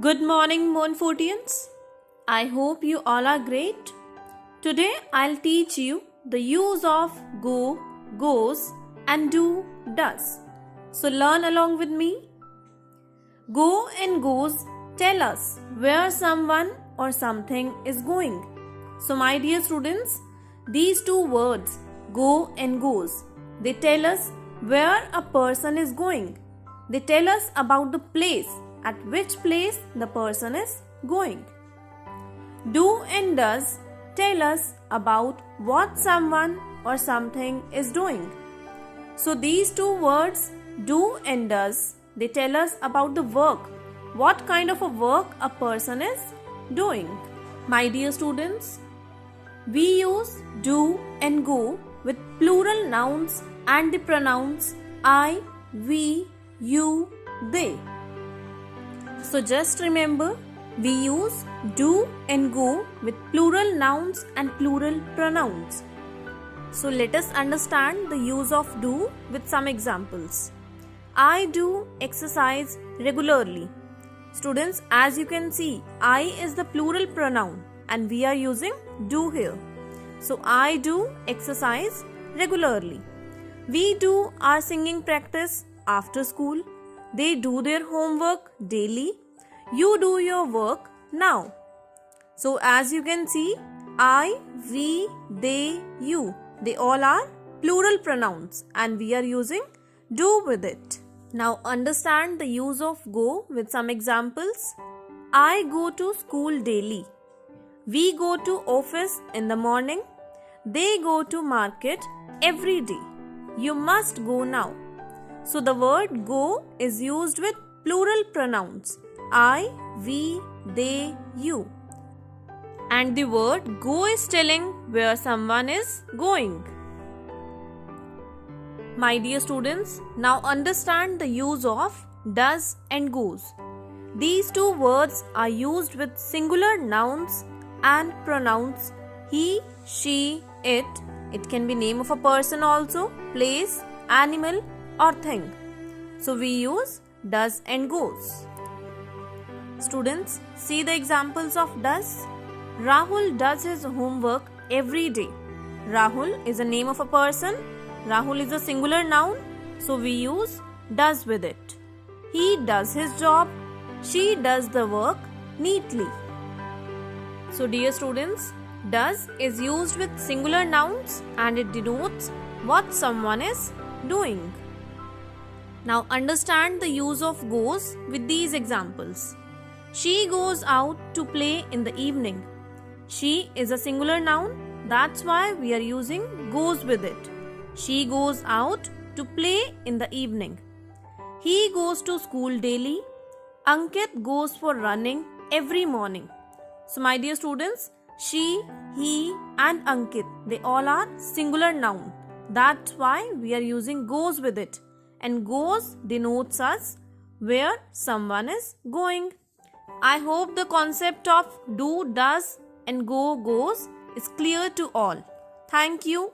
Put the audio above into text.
Good morning, Montfortians. I hope you all are great. Today I'll teach you the use of go, goes, and do, does. So learn along with me. Go and goes tell us where someone or something is going. So, my dear students, these two words, go and goes, they tell us where a person is going. They tell us about the place, at which place the person is going. Do and does tell us about what someone or something is doing. So these two words, do and does, they tell us about the work, what kind of a work a person is doing. My dear students, we use do and go with plural nouns and the pronouns I, we, you, they. So just remember, we use do and go with plural nouns and plural pronouns. So let us understand the use of do with some examples. I do exercise regularly. Students, as you can see, I is the plural pronoun and we are using do here. So I do exercise regularly. We do our singing practice after school. They do their homework daily. You do your work now. So as you can see, I, we, they, you, they all are plural pronouns and we are using do with it. Now understand the use of go with some examples. I go to school daily. We go to office in the morning. They go to market every day. You must go now. So the word go is used with plural pronouns I, we, they, you. And the word go is telling where someone is going. My dear students, now understand the use of does and goes. These two words are used with singular nouns and pronouns he, she, it. It can be name of a person also, place, animal or thing. So we use does and goes. Students, see the examples of does. Rahul does his homework every day. Rahul is a name of a person. Rahul is a singular noun, so we use does with it. He does his job. She does the work neatly. So dear students, does is used with singular nouns and it denotes what someone is doing. Now understand the use of goes with these examples. She goes out to play in the evening. She is a singular noun, that's why we are using goes with it. She goes out to play in the evening. He goes to school daily. Ankit goes for running every morning. So my dear students, she, he and Ankit, they all are singular noun. That's why we are using goes with it. And goes denotes us where someone is going. I hope the concept of do, does and go, goes is clear to all. Thank you.